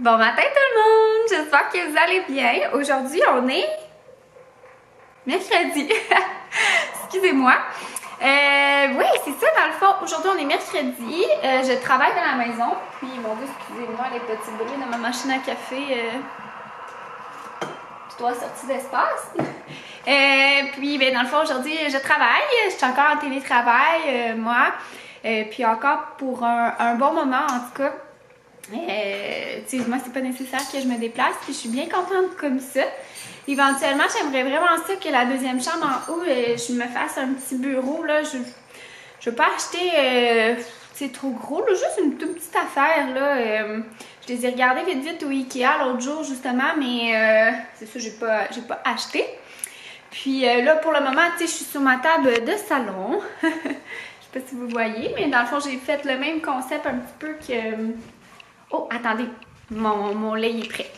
Bon matin tout le monde! J'espère que vous allez bien. Aujourd'hui, on est mercredi. Excusez-moi. Oui, c'est ça dans le fond. Aujourd'hui, on est mercredi. Je travaille dans la maison. Puis, mon Dieu, excusez-moi les petits bruits de ma machine à café. Je dois sortir d'espace. Puis, ben, dans le fond, aujourd'hui, je travaille. Je suis encore en télétravail, moi. Puis encore pour un bon moment, en tout cas. Moi, c'est pas nécessaire que je me déplace, puis je suis bien contente comme ça. Éventuellement, j'aimerais vraiment ça que la deuxième chambre en haut, je me fasse un petit bureau, là. Je veux pas acheter, trop gros, là, juste une toute petite affaire, là. Je les ai regardés vite au Ikea l'autre jour, justement, mais c'est ça, j'ai pas acheté. Puis là, pour le moment, je suis sur ma table de salon. Je sais pas si vous voyez, mais dans le fond, j'ai fait le même concept un petit peu que... Oh, attendez, mon lait est prêt.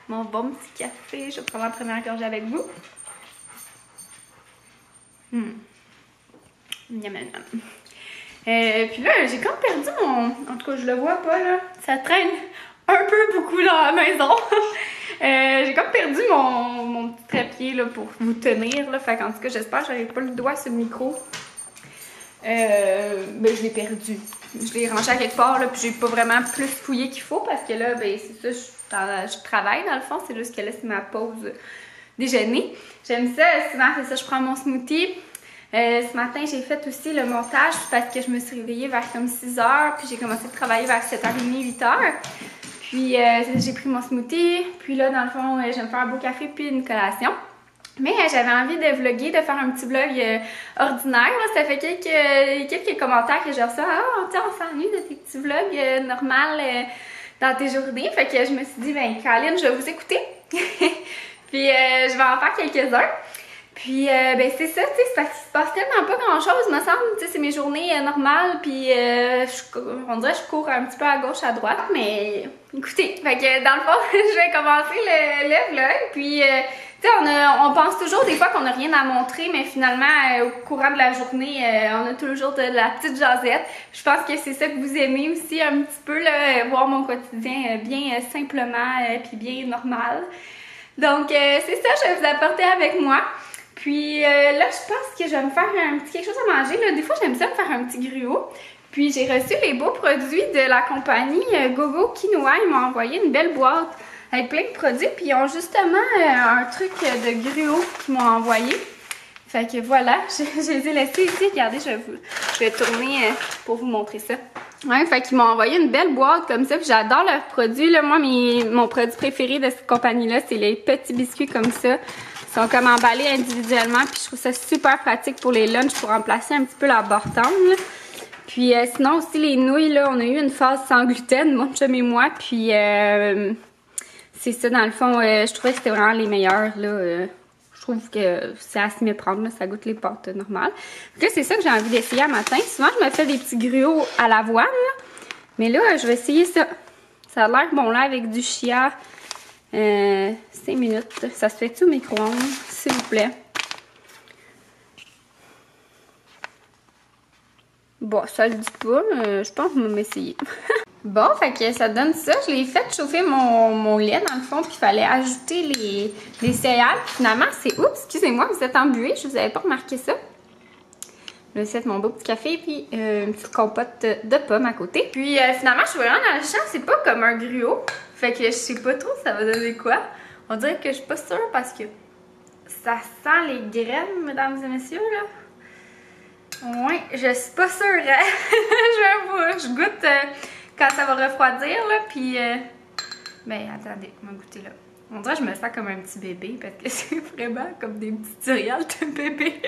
Mon bon petit café, je vais prendre la première gorgée avec vous. Yum, yum, yum. Puis là, j'ai comme perdu en tout cas, je le vois pas, là. Ça traîne un peu beaucoup dans la maison. J'ai comme perdu mon petit trépied là, pour vous tenir. Là. Fait qu'en tout cas, j'espère que j'avais pas le doigt sur le micro. Ben, je l'ai perdu. Je l'ai rangé à quelque part, là, puis j'ai pas vraiment plus fouillé qu'il faut parce que là, ben, c'est ça, je travaille dans le fond. C'est juste que là, c'est ma pause déjeuner. J'aime ça. Souvent, c'est ça, je prends mon smoothie. Ce matin, j'ai fait aussi le montage parce que je me suis réveillée vers comme 6 h, puis j'ai commencé à travailler vers 7h30, 8 h. Puis j'ai pris mon smoothie, puis là, dans le fond, je vais me faire un beau café puis une collation. Mais j'avais envie de vlogger, de faire un petit vlog ordinaire. Là. Ça fait quelques commentaires que j'ai reçus. Ah, tiens, on s'ennuie de tes petits vlogs normaux dans tes journées. Fait que je me suis dit, ben, Caroline, je vais vous écouter. Puis je vais en faire quelques-uns. Puis, ben c'est ça, tu sais, c'est parce qu'il se passe tellement pas grand-chose, me semble, tu sais, c'est mes journées normales, puis on dirait que je cours un petit peu à gauche, à droite, mais écoutez, fait que dans le fond, je vais commencer le vlog, puis, tu sais, on pense toujours des fois qu'on n'a rien à montrer, mais finalement, au courant de la journée, on a toujours de la petite jasette. Je pense que c'est ça que vous aimez aussi un petit peu, là, voir mon quotidien bien simplement, puis bien normal. Donc, c'est ça, je vais vous apporter avec moi. Puis là, je pense que je vais me faire quelque chose à manger. Là. Des fois, j'aime ça me faire un petit gruau. Puis j'ai reçu les beaux produits de la compagnie Gogo Quinoa. Ils m'ont envoyé une belle boîte avec plein de produits. Puis ils ont justement un truc de gruau qu'ils m'ont envoyé. Fait que voilà, je les ai laissés ici. Regardez, je vais tourner pour vous montrer ça. Ouais, fait qu'ils m'ont envoyé une belle boîte comme ça. Puis j'adore leurs produits. Là. Moi, mon produit préféré de cette compagnie-là, c'est les petits biscuits comme ça. Ils sont comme emballés individuellement, puis je trouve ça super pratique pour les lunchs pour remplacer un petit peu la bartende. Puis sinon aussi les nouilles, là, on a eu une phase sans gluten, mon chum et moi, puis c'est ça dans le fond, je trouvais que c'était vraiment les meilleurs, là. Je trouve que c'est à s'y méprendre, là, ça goûte les pâtes normales. Donc là, c'est ça que j'ai envie d'essayer à matin. Souvent, je me fais des petits gruaux à l'avoine, mais là, je vais essayer ça. Ça a l'air bon là avec du chia. 5 minutes. Ça se fait-tu au micro-ondes, s'il vous plaît? Bon, ça le dit pas, mais je pense que je vais m'essayer. Bon, fait que ça donne ça. Je l'ai fait chauffer mon lait dans le fond, puis il fallait ajouter les céréales. Puis finalement, c'est... Oups, excusez-moi, vous êtes embué, je vous avais pas remarqué ça. Je vais mettre mon beau petit café, puis une petite compote de pommes à côté. Puis finalement, je suis vraiment dans le champ, c'est pas comme un gruau. Fait que je sais pas trop ça va donner quoi. On dirait que je suis pas sûre parce que ça sent les graines, mesdames et messieurs, là. Ouais, je suis pas sûre. Je goûte quand ça va refroidir, là, puis... Ben, attendez, on va goûter là. On dirait que je me sens comme un petit bébé parce que c'est vraiment comme des petites céréales de bébé.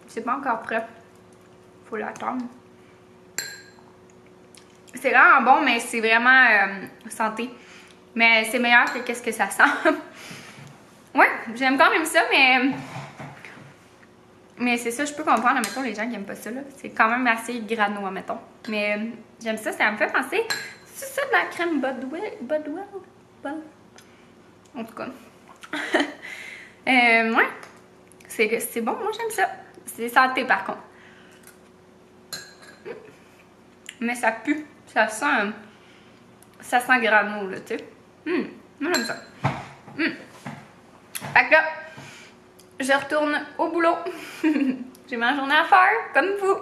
C'est pas encore prêt. Faut l'attendre. C'est vraiment bon, mais c'est vraiment santé. Mais c'est meilleur que qu'est-ce que ça sent. Ouais, j'aime quand même ça, mais c'est ça, je peux comprendre, admettons, les gens qui aiment pas ça, là. C'est quand même assez grano, admettons. Mais j'aime ça, ça me fait penser... C'est ça de la crème Bodwell? En tout cas. Ouais. C'est bon, moi j'aime ça. C'est santé par contre. Mais ça pue. Ça sent grano, là, tu sais. Moi j'aime ça. Fait que là, je retourne au boulot. J'ai ma journée à faire, comme vous.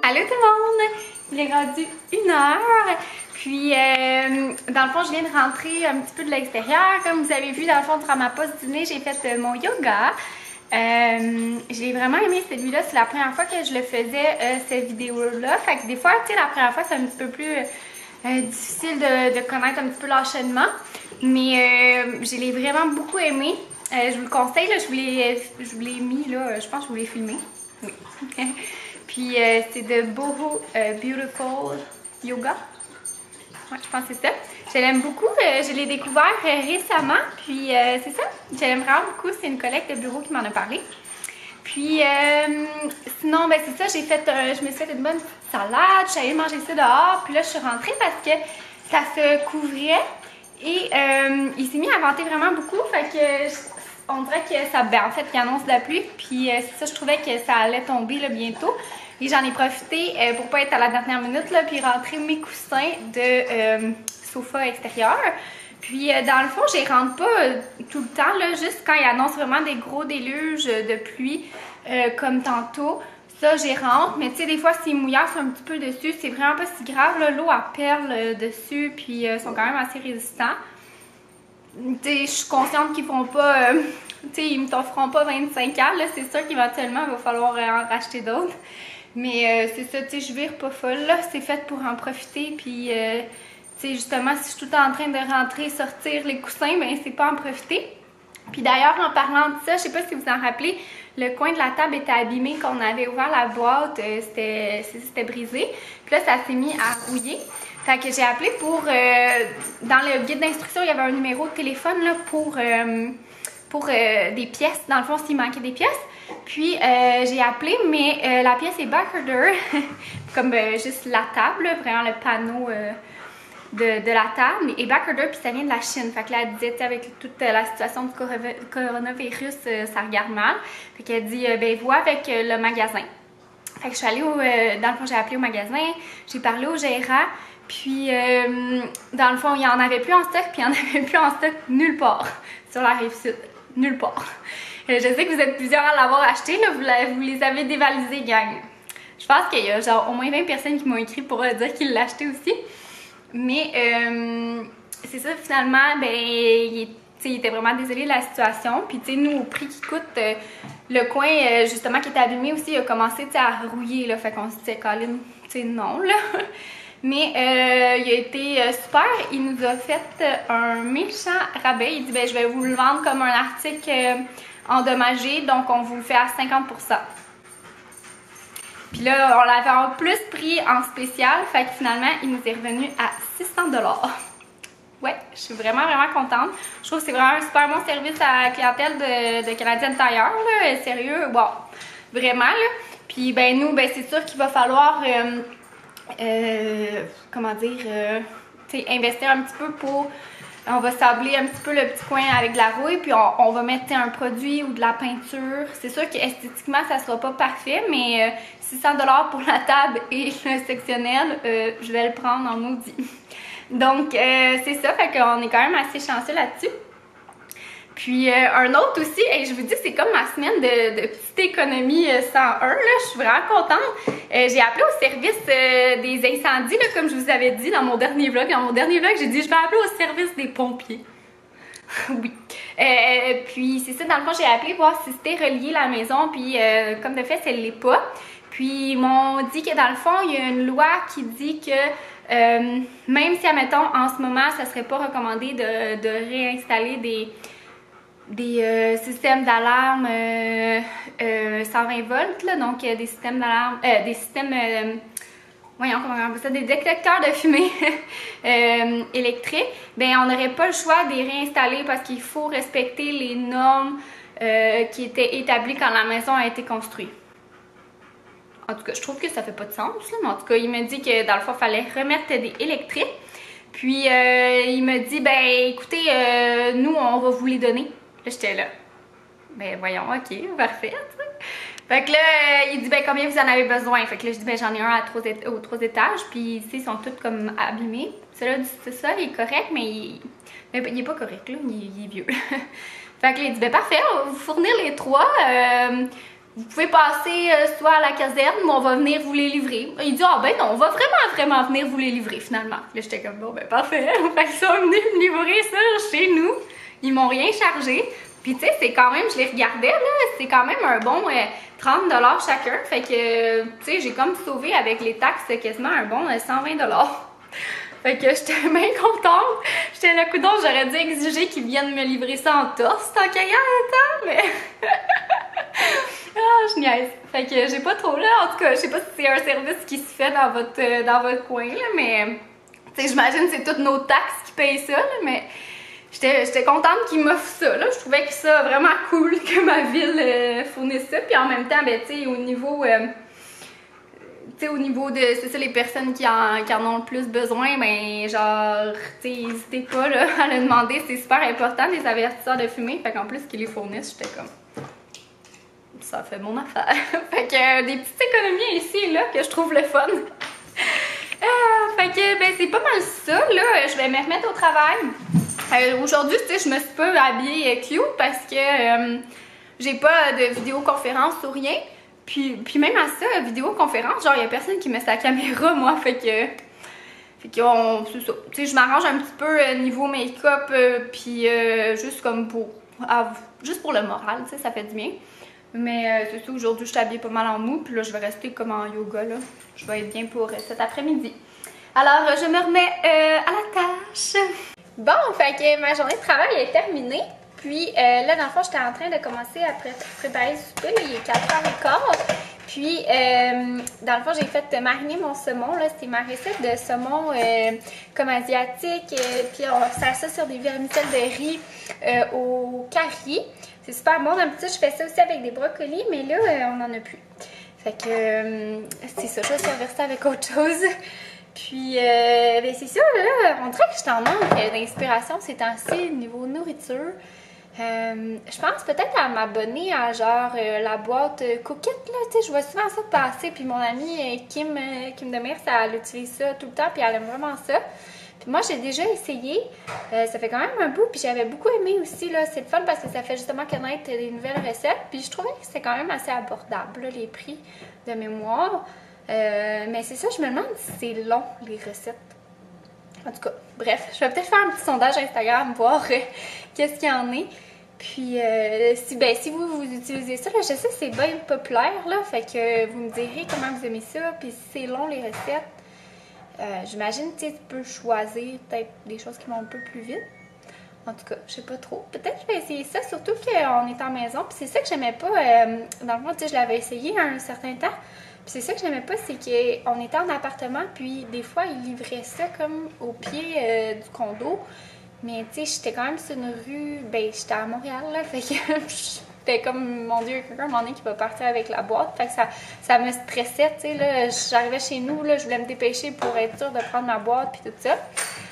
Allô tout le monde! Il est rendu 1h. Puis, dans le fond, je viens de rentrer un petit peu de l'extérieur. Comme vous avez vu, dans le fond, durant ma pause dîner, j'ai fait mon yoga. J'ai vraiment aimé cette vidéo-là. C'est la première fois que je le faisais, cette vidéo-là. Fait que des fois, tu sais, la première fois, c'est un petit peu plus difficile de connaître un petit peu l'enchaînement. Mais je l'ai vraiment beaucoup aimé. Je vous le conseille, là, je vous l'ai mis, là, je pense que je vous l'ai filmé. Oui. Puis c'est de Boho Beautiful Yoga. Ouais, je pense que c'est ça. Je l'aime beaucoup. Je l'ai découvert récemment. Puis c'est ça. Je l'aime vraiment beaucoup. C'est une collègue de bureau qui m'en a parlé. Puis sinon, ben c'est ça. Je me suis fait une bonne salade. Je suis allée manger ça dehors. Puis là, je suis rentrée parce que ça se couvrait. Et il s'est mis à venter vraiment beaucoup. Fait que on dirait que ça, en fait, il annonce de la pluie. Puis c'est ça, je trouvais que ça allait tomber là, bientôt. Et j'en ai profité pour pas être à la dernière minute, là, puis rentrer mes coussins de sofa extérieur. Puis dans le fond, je les rentre pas tout le temps, là, juste quand il annonce vraiment des gros déluges de pluie, comme tantôt. Ça, j'y rentre, mais tu sais, des fois, s'ils mouillassent un petit peu dessus, c'est vraiment pas si grave. L'eau, elle perle dessus, puis ils sont quand même assez résistants. Tu sais, je suis consciente qu'ils font pas... tu sais, ils me t'offront pas 25 ans, là. C'est sûr qu'éventuellement, il va falloir en racheter d'autres. Mais c'est ça, tu sais, je vire pas folle, là. C'est fait pour en profiter, puis... tu sais, justement, si je suis tout le temps en train de rentrer, sortir les coussins, ben c'est pas en profiter. Puis d'ailleurs, en parlant de ça, je sais pas si vous en rappelez, le coin de la table était abîmé quand on avait ouvert la boîte, c'était brisé. Puis là, ça s'est mis à rouiller. Fait que j'ai appelé pour... dans le guide d'instruction, il y avait un numéro de téléphone là, pour des pièces, dans le fond, s'il manquait des pièces. Puis j'ai appelé, mais la pièce est backorder, comme juste la table, vraiment le panneau de la table, et backorder, puis ça vient de la Chine. Fait que là, elle disait, avec toute la situation du coronavirus, ça regarde mal. Fait qu'elle dit, ben, vois avec le magasin. Fait que je suis allée dans le fond, j'ai appelé au magasin, j'ai parlé au gérant, puis dans le fond, il n'y en avait plus en stock, puis il n'y en avait plus en stock nulle part sur la Rive-Sud. Nulle part. Je sais que vous êtes plusieurs à l'avoir acheté, là, vous les avez dévalisés, gang. Je pense qu'il y a genre au moins 20 personnes qui m'ont écrit pour dire qu'ils l'achetaient aussi. Mais c'est ça, finalement, ben, il est il était vraiment désolé de la situation. Puis, tu sais, nous, au prix qui coûte, le coin, justement, qui était abîmé aussi, il a commencé, à rouiller, là. Fait qu'on se disait, Colin, tu sais, non, là. Mais il a été super. Il nous a fait un méchant rabais. Il dit, ben, je vais vous le vendre comme un article endommagé, donc on vous le fait à 50%. Puis là, on l'avait en plus pris en spécial, fait que finalement, il nous est revenu à 600$. Ouais, je suis vraiment, vraiment contente. Je trouve que c'est vraiment un super bon service à la clientèle de Canadian Tire, là. Sérieux, bon, vraiment, là. Puis, ben, nous, ben, c'est sûr qu'il va falloir, comment dire, tu sais, investir un petit peu pour... On va sabler un petit peu le petit coin avec de la rouille, puis on va mettre un produit ou de la peinture. C'est sûr qu'esthétiquement, ça sera pas parfait, mais 600$ pour la table et le sectionnel, je vais le prendre en maudit. Donc, c'est ça, fait qu'on est quand même assez chanceux là-dessus. Puis, un autre aussi, et je vous dis, c'est comme ma semaine de petite économie 101, là, je suis vraiment contente. J'ai appelé au service des incendies, là, comme je vous avais dit dans mon dernier vlog. Dans mon dernier vlog, j'ai dit, je vais appeler au service des pompiers. Oui. Puis, c'est ça, dans le fond, j'ai appelé voir si c'était relié la maison, puis comme de fait, ça ne l'est pas. Puis, ils m'ont dit que dans le fond, il y a une loi qui dit que même si, admettons, en ce moment, ça ne serait pas recommandé de réinstaller des systèmes d'alarme 120 volts, là, donc des systèmes d'alarme, voyons comment on appelle ça, des détecteurs de fumée électriques, ben on n'aurait pas le choix de les réinstaller parce qu'il faut respecter les normes qui étaient établies quand la maison a été construite. En tout cas, je trouve que ça fait pas de sens, là, mais en tout cas, il m'a dit que dans le fond, il fallait remettre des électriques. Puis, il m'a dit, ben écoutez, nous, on va vous les donner. Là, j'étais là. Ben voyons, ok, parfait. Fait que là, il dit, ben combien vous en avez besoin? Fait que là, je dis, ben j'en ai un aux 3 étages, puis ils sont tous comme abîmés. Celui-là, c'est ça, il est correct, mais il est pas correct, là, il est vieux. Fait que là, il dit, ben parfait, on va vous fournir les 3. Vous pouvez passer soit à la caserne ou on va venir vous les livrer. Il dit, ah ben non, on va vraiment venir vous les livrer finalement. Là, j'étais comme, bon, ben parfait. Fait qu'ils sont venus me livrer ça chez nous. Ils m'ont rien chargé. Puis tu sais, c'est quand même, je les regardais là, c'est quand même un bon 30$ chacun. Fait que, tu sais, j'ai comme sauvé avec les taxes quasiment un bon 120$. Fait que j'étais bien contente. J'étais là, coudonc, j'aurais dû exiger qu'ils viennent me livrer ça en torse tant qu'il y a un temps, mais... Ah, je niaise. Fait que j'ai pas trop là, en tout cas, je sais pas si c'est un service qui se fait dans votre coin, là, mais... Tu sais, j'imagine que c'est toutes nos taxes qui payent ça, là, mais... J'étais contente qu'ils m'offrent ça, là. Je trouvais que ça vraiment cool que ma ville fournisse ça. Puis en même temps, ben, tu sais, au niveau de, c'est ça, les personnes qui en ont le plus besoin, ben, genre, tu sais, n'hésitez pas, là, à le demander. C'est super important, les avertisseurs de fumée. Fait qu'en plus qu'ils les fournissent, j'étais comme... Ça fait mon affaire. Fait que des petites économies ici et là que je trouve le fun. Fait que, ben, c'est pas mal ça, là. Je vais me remettre au travail. Aujourd'hui, tu sais, je me suis pas habillée cute parce que j'ai pas de vidéoconférence ou rien. Puis même à ça, vidéoconférence, genre, il y a personne qui met sa caméra, moi, fait que c'est ça. Tu sais, je m'arrange un petit peu niveau make-up, puis juste comme juste pour le moral, tu sais, ça fait du bien. Mais c'est ça, aujourd'hui, je suis habillée pas mal en mou, puis là, je vais rester comme en yoga, là. Je vais être bien pour cet après-midi. Alors, je me remets à la tâche. Bon, fait que ma journée de travail est terminée. Puis là, dans le fond, j'étais en train de commencer à préparer le souper. Là, il est 4h15. Puis, dans le fond, j'ai fait mariner mon saumon. Là, c'est ma recette de saumon comme asiatique. Puis, on sert ça sur des vermicelles de riz au curry. C'est super bon. D'habitude, je fais ça aussi avec des brocolis, mais là, on n'en a plus. Fait que c'est ça, je vais servir ça avec autre chose. Puis, ben c'est ça, là, on dirait que je t'en manque d'inspiration ces temps-ci, niveau nourriture. Je pense peut-être à m'abonner à genre la boîte coquette, là, tu sais, je vois souvent ça passer, puis mon amie Kim Demers, elle utilise ça tout le temps, puis elle aime vraiment ça. Puis moi, j'ai déjà essayé, ça fait quand même un bout, puis j'avais beaucoup aimé aussi, là, c'est le fun parce que ça fait justement connaître des nouvelles recettes, puis je trouvais que c'était quand même assez abordable, là, les prix de mémoire. Mais c'est ça, je me demande si c'est long, les recettes. En tout cas, bref, je vais peut-être faire un petit sondage Instagram, voir qu'est-ce qu'il y en est. Puis, si vous utilisez ça, là, je sais que c'est bien populaire, là, fait que vous me direz comment vous aimez ça, puis si c'est long, les recettes, j'imagine, tu sais, tu peux choisir peut-être des choses qui vont un peu plus vite. En tout cas, je sais pas trop. Peut-être que je vais essayer ça, surtout qu'on est en maison, puis c'est ça que j'aimais pas, dans le fond, tu sais, je l'avais essayé un certain temps, puis c'est ça que j'aimais pas, c'est qu'on était en appartement, puis des fois, ils livraient ça comme au pied du condo. Mais tu sais, j'étais quand même sur une rue, ben j'étais à Montréal, là, fait que j'étais comme, mon Dieu, quelqu'un à un moment donné qui va partir avec la boîte, fait que ça me stressait, tu sais, là, j'arrivais chez nous, là, je voulais me dépêcher pour être sûre de prendre ma boîte, puis tout ça.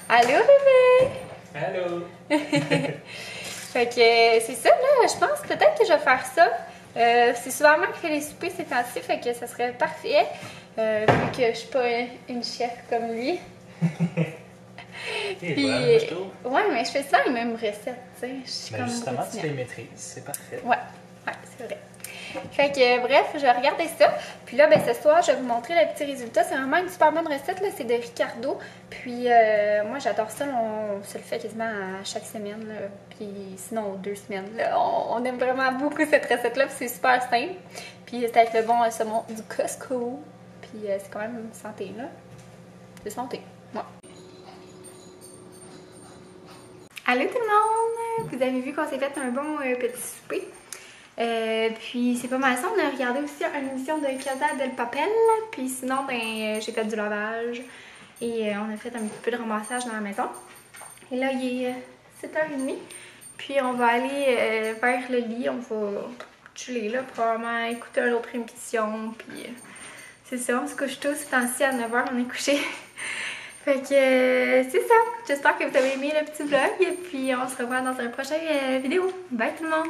Allô, bébé! Allô! Fait que c'est ça, là, je pense peut-être que je vais faire ça. C'est souvent moi qui fais les soupers ces temps-ci, fait que ça serait parfait, vu que je suis pas une chef comme lui. Puis, voilà, je trouve. Ouais, mais je fais souvent les mêmes recettes, tu sais. Je suis Mais comme justement, tu routinière. les maîtrises, c'est parfait. Ouais, c'est vrai. Fait que bref, je vais regarder ça. Puis là, ben ce soir, je vais vous montrer le petit résultat. C'est vraiment une super bonne recette, là. C'est de Ricardo. Puis moi, j'adore ça. On se le fait quasiment à chaque semaine, là. Puis sinon, 2 semaines, là. On aime vraiment beaucoup cette recette-là. Puis c'est super simple. Puis c'est avec le bon saumon du Costco. Puis c'est quand même santé, là. C'est santé. Ouais. Allô tout le monde! Vous avez vu qu'on s'est fait un bon petit souper. Puis c'est pas mal ça. On a regardé aussi une émission de Casa del Papel. Puis sinon, ben j'ai fait du lavage. Et on a fait un petit peu de ramassage dans la maison. Et là, il est 7h30. Puis on va aller vers le lit. On va chiller là, probablement écouter une autre émission. Puis c'est ça, on se couche tous. C'est ainsi à 9h, on est couché. Fait que c'est ça. J'espère que vous avez aimé le petit vlog et puis on se revoit dans une prochaine vidéo. Bye tout le monde!